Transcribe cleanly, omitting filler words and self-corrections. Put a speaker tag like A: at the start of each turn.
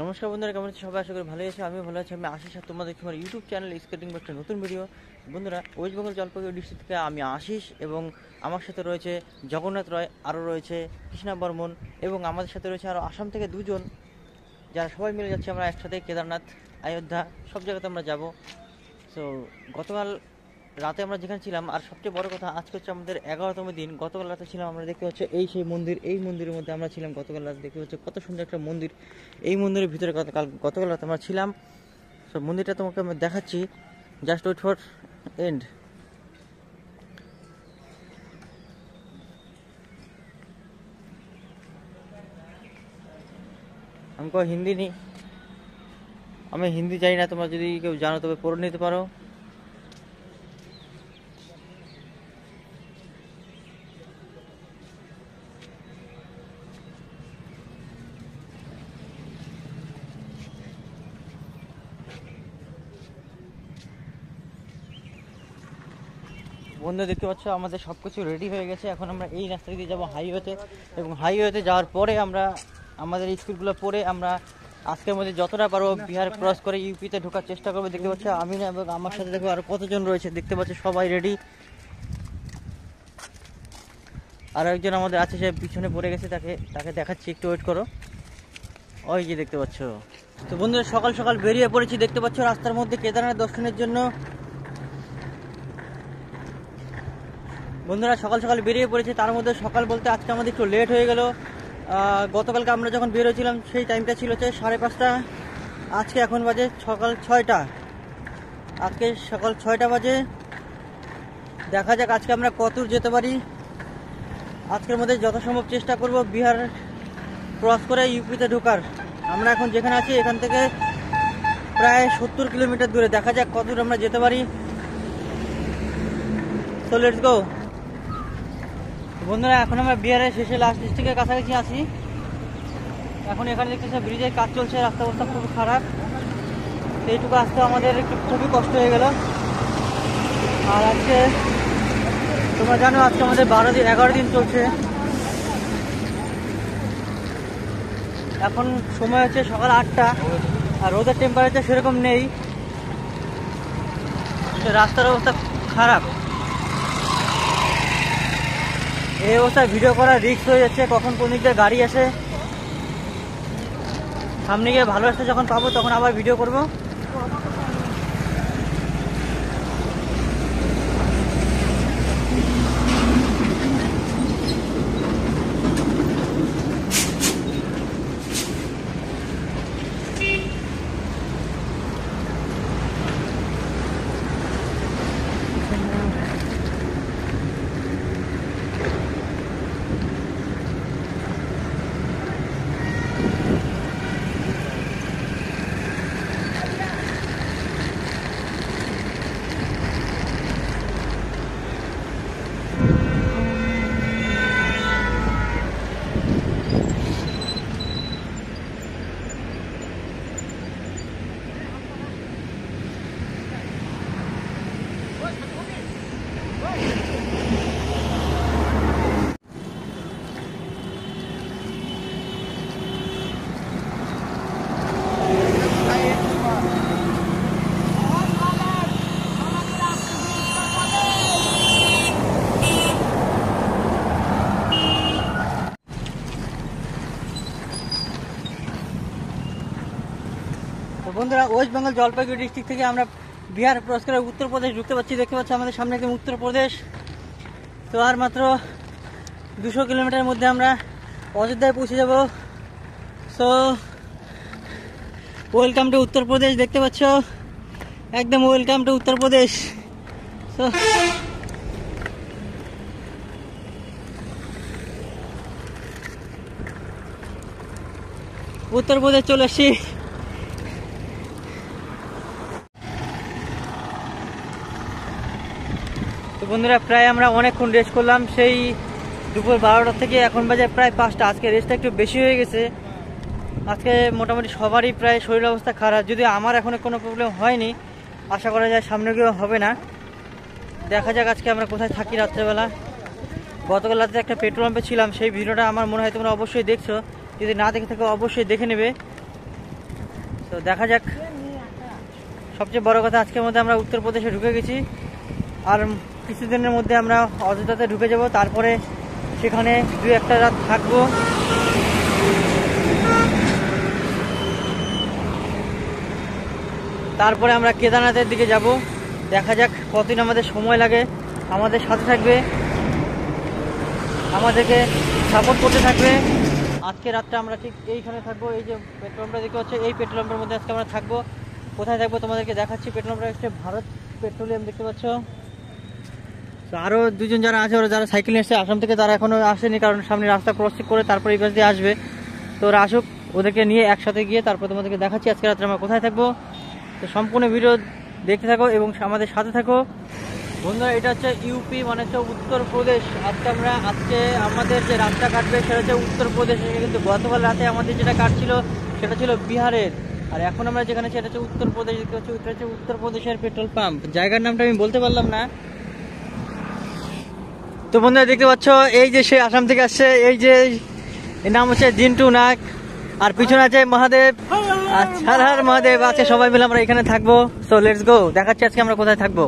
A: নমস্কার বন্ধুরা, কেমন আছো সবাই? আশা করি ভালোই আছে। আমিও ভালো আছি। আমি আশিস আর তোমাদের আমার ইউটিউব চ্যানেল স্কেটিং একটা নতুন ভিডিও। বন্ধুরা, ওয়েস্ট বেঙ্গল জলপাইগুড়ি ডিস্ট্রিক্ট থেকে আমি আশিস এবং আমার সাথে রয়েছে জগন্নাথ রয়, আরও রয়েছে কৃষ্ণা বর্মন এবং আমাদের সাথে রয়েছে আরও আসাম থেকে দুজন, যারা সবাই মিলে যাচ্ছে আমরা একসাথে কেদারনাথ, অযোধ্যা সব জায়গাতে আমরা যাব। সো গতকাল রাতে আমরা যেখানে ছিলাম, আর সবচেয়ে বড় কথা আজকে হচ্ছে আমাদের 11তম দিন। গতকাল রাতে ছিলাম আমরা, দেখতে হচ্ছে এই সেই মন্দির, এই মন্দিরের মধ্যে আমরা ছিলাম গতকাল রাতে। দেখতে হচ্ছে কত সুন্দর একটা মন্দির, এই মন্দিরের ভিতরে গতকাল রাতে আমরা ছিলাম। সো মন্দিরটা তোমাকে আমি দেখাচ্ছি, জাস্ট ওয়েট ফর এন্ড। আমি হিন্দি নেই, আমি হিন্দি জানি না, তোমরা যদি কেউ জানো তবে পড়ে নিতে পারো। বন্ধু দেখতে পাচ্ছ আমাদের সব কিছু রেডি হয়ে গেছে। এখন আমরা এই রাস্তা দিয়ে যাবো হাইওয়েতে, এবং হাইওয়েতে যাওয়ার পরে আমরা আমাদের স্কুলগুলো পরে আমরা আজকের মধ্যে যতটা পারবো বিহার ক্রস করে ইউপিতে ঢোকার চেষ্টা করবো। দেখতে পাচ্ছ আমি না, এবং আমার সাথে দেখো আর কতজন রয়েছে, দেখতে পাচ্ছ সবাই রেডি। আর একজন আমাদের আছে, সে পিছনে পড়ে গেছে, তাকে দেখাচ্ছি, একটু ওয়েট করো। ওই যে দেখতে পাচ্ছ। তো বন্ধুরা, সকাল সকাল বেরিয়ে পড়েছি, দেখতে পাচ্ছ রাস্তার মধ্যে কেদারনাথ দর্শনের জন্য। বন্ধুরা সকাল সকাল বেরিয়ে পড়েছে, তার মধ্যে সকাল বলতে আজকে আমাদের একটু লেট হয়ে গেল। গতকালকে আমরা যখন বেরোছিলাম সেই টাইমটা ছিল 5:30, আজকে এখন বাজে সকাল 6টা। আজকে সকাল 6টা বাজে। দেখা যাক আজকে আমরা কত দূর যেতে পারি। আজকের মধ্যে যথাসম্ভব চেষ্টা করব বিহার ক্রস করে ইউপিতে ঢোকার। আমরা এখন যেখানে আছি এখান থেকে প্রায় 70 কিলোমিটার দূরে। দেখা যাক কত দূর আমরা যেতে পারি। So let's go. বন্ধুরা, এখন আমরা বিহারের শেষে লাস্ট ডিস্ট্রিক্টের কাছাকাছি আছি। এখন এখানে দেখতেছে ব্রিজের কাজ চলছে, রাস্তা অবস্থা খুব খারাপ। এইটুকু আসতে আমাদের একটু খুবই কষ্ট হয়ে গেল। আর আজকে তোমরা জানো আজকে আমাদের 11 দিন চলছে। এখন সময় হচ্ছে সকাল 8টা, আর রোদের টেম্পারেচার সেরকম নেই, রাস্তার অবস্থা খারাপ। এই অবস্থায় ভিডিও করা রিস্ক হয়ে যাচ্ছে, কখন কোন দিক দিয়ে গাড়ি আসে। সামনে গিয়ে ভালো রাস্তা যখন পাবো তখন আবার ভিডিও করব। বন্ধুরা, ওয়েস্ট বেঙ্গল জলপাইগুড়ি ডিস্ট্রিক্ট থেকে আমরা বিহার ক্রস করে উত্তরপ্রদেশ ঢুকতে পারছি। দেখতে পাচ্ছি আমাদের সামনে একদম উত্তরপ্রদেশ। তো আর মাত্র 200 কিলোমিটারের মধ্যে আমরা অযোধ্যায় পৌঁছে যাব। So welcome to Uttar Pradesh. দেখতে পাচ্ছ একদম welcome to Uttar Pradesh. So Uttar Pradesh চলে এসছি। তো বন্ধুরা, প্রায় আমরা অনেকক্ষণ রেস্ট করলাম, সেই দুপুর 12টা থেকে এখন বাজে প্রায় 5টা। আজকে রেস্টটা একটু বেশি হয়ে গেছে। আজকে মোটামুটি সবারই প্রায় শরীর অবস্থা খারাপ, যদি আমার এখনো কোনো প্রবলেম হয়নি, আশা করা যায় সামনে গিয়েও হবে না। দেখা যাক আজকে আমরা কোথায় থাকি রাত্রেবেলা। গতকাল রাতে একটা পেট্রোল পাম্পে ছিলাম, সেই ভিডিওটা আমার মনে হয় তোমরা অবশ্যই দেখছো, যদি না দেখে থাকো অবশ্যই দেখে নেবে। তো দেখা যাক। সবচেয়ে বড় কথা, আজকের মধ্যে আমরা উত্তরপ্রদেশে ঢুকে গেছি, আর কিছুদিনের মধ্যে আমরা অযোধ্যাতে ঢুকে যাব। তারপরে সেখানে 2-1টা রাত থাকবো। তারপরে আমরা কেদারনাথের দিকে যাব। দেখা যাক কতদিন আমাদের সময় লাগে। আমাদের সাথে থাকবে, আমাদেরকে সাপোর্ট করতে থাকবে। আজকে রাতটা আমরা ঠিক এইখানে থাকবো। এই যে পেট্রোল পাম্পটা দেখতে পাচ্ছ, এই পেট্রোল পাম্পের মধ্যে আজকে আমরা থাকবো। কোথায় থাকবো তোমাদেরকে দেখাচ্ছি। পেট্রোল পাম্পটা হচ্ছে ভারত পেট্রোলিয়াম, দেখতে পাচ্ছ। তো আরও দুজন যারা আছে, ওরা যারা সাইকেল নিয়ে এসছে আসাম থেকে, তারা এখনও আসেনি, কারণ সামনে রাস্তা ক্রসিং করে তারপর এই পাশ দিয়ে আসবে। তো ওরা আসুক, ওদেরকে নিয়ে একসাথে গিয়ে তারপর তোমাদেরকে দেখাচ্ছি আজকে রাত্রে আমরা কোথায় থাকবো। তো সম্পূর্ণ ভিডিও দেখতে থাকো এবং আমাদের সাথে থাকো বন্ধুরা। এটা হচ্ছে ইউপি, মানে হচ্ছে উত্তরপ্রদেশ। আজকে আমাদের যে রাস্তা কাটবে সেটা হচ্ছে উত্তরপ্রদেশে, কিন্তু গতকাল রাতে আমাদের যেটা কাটছিল সেটা ছিল বিহারের। আর এখন আমরা যেখানে, সেটা হচ্ছে উত্তরপ্রদেশ। দেখতে পাচ্ছি এটা হচ্ছে উত্তরপ্রদেশের পেট্রোল পাম্প। জায়গার নামটা আমি বলতে পারলাম না। তো বন্ধুরা দেখতে পাচ্ছ, এই যে সে আসাম থেকে আসছে, এই যে এর নাম হচ্ছে জিন্টু নাগ, আর পিছনে আছে মহাদেব, আর হর হর মহাদেব আছে। সবাই মিলে আমরা এখানে থাকবো। সো লেটস গো, দেখাচ্ছি আজকে আমরা কোথায় থাকবো।